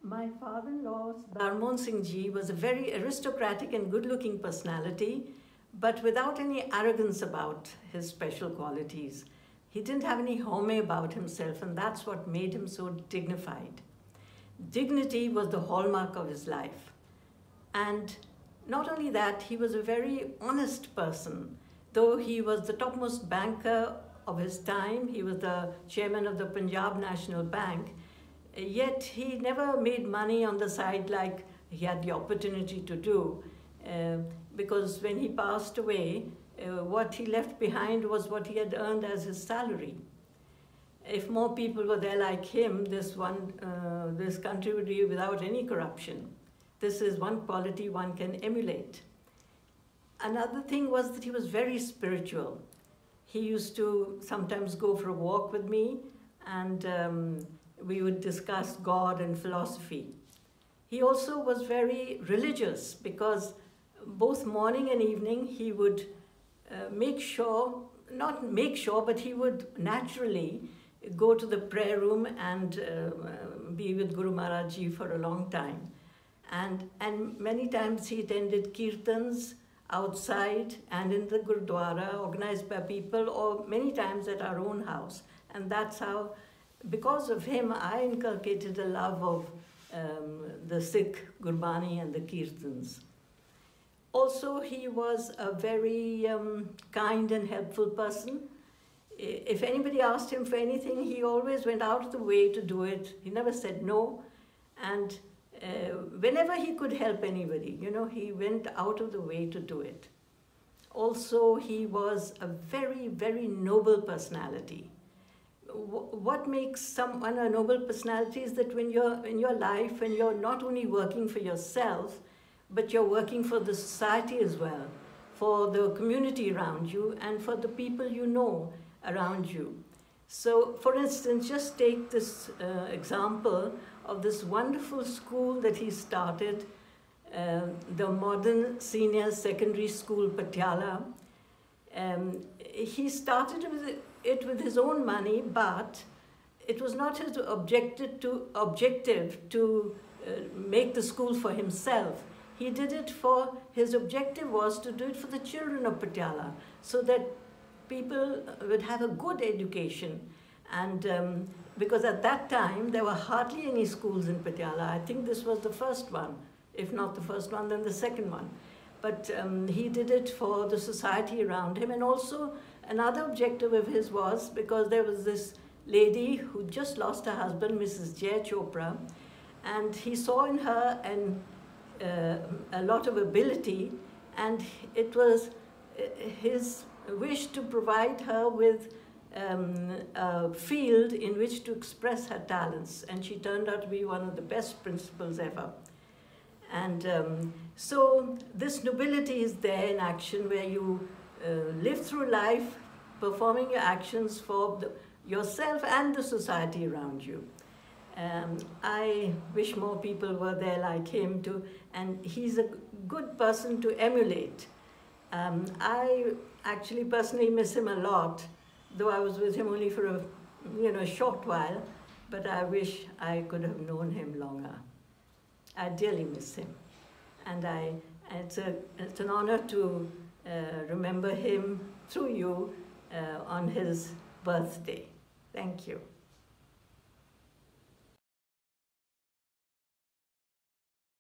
My father-in-law, Sardar Mohan Singh ji, was a very aristocratic and good-looking personality, but without any arrogance about his special qualities. He didn't have any home about himself, and that's what made him so dignified. Dignity was the hallmark of his life. And not only that, he was a very honest person. Though he was the topmost banker of his time, he was the chairman of the Punjab National Bank, yet he never made money on the side like he had the opportunity to do, because when he passed away, what he left behind was what he had earned as his salary. If more people were there like him, this country would be without any corruption. This is one quality one can emulate. Another thing was that he was very spiritual. He used to sometimes go for a walk with me, and we would discuss God and philosophy. He also was very religious, because both morning and evening he would but he would naturally go to the prayer room and be with Guru Maharaj Ji for a long time. And many times he attended kirtans outside and in the Gurdwara, organized by people, or many times at our own house. And that's how, because of him, I inculcated a love of the Sikh Gurbani and the kirtans. Also, he was a very kind and helpful person. If anybody asked him for anything, he always went out of the way to do it. He never said no. And whenever he could help anybody, he went out of the way to do it. Also, he was a very, very noble personality. What makes someone a noble personality is that when you're in your life, when you're not only working for yourself, but you're working for the society as well, for the community around you, and for the people you know around you. So, for instance, just take this example of this wonderful school that he started, the Modern Senior Secondary School, Patiala. He started it with his own money, but it was not his objective to make the school for himself. He did it for, his objective was to do it for the children of Patiala, so that people would have a good education. And because at that time, there were hardly any schools in Patiala. I think this was the first one. If not the first one, then the second one. But he did it for the society around him. And also, another objective of his was, because there was this lady who just lost her husband, Mrs. Jay Chopra, and he saw in her a lot of ability, and it was his wish to provide her with a field in which to express her talents, and she turned out to be one of the best principals ever. And so this nobility is there in action, where you live through life performing your actions for yourself and the society around you. I wish more people were there like him too, and he's a good person to emulate. I actually personally miss him a lot, though I was with him only for a short while, but I wish I could have known him longer. I dearly miss him, and it's an honor to remember him through you on his birthday. Thank you.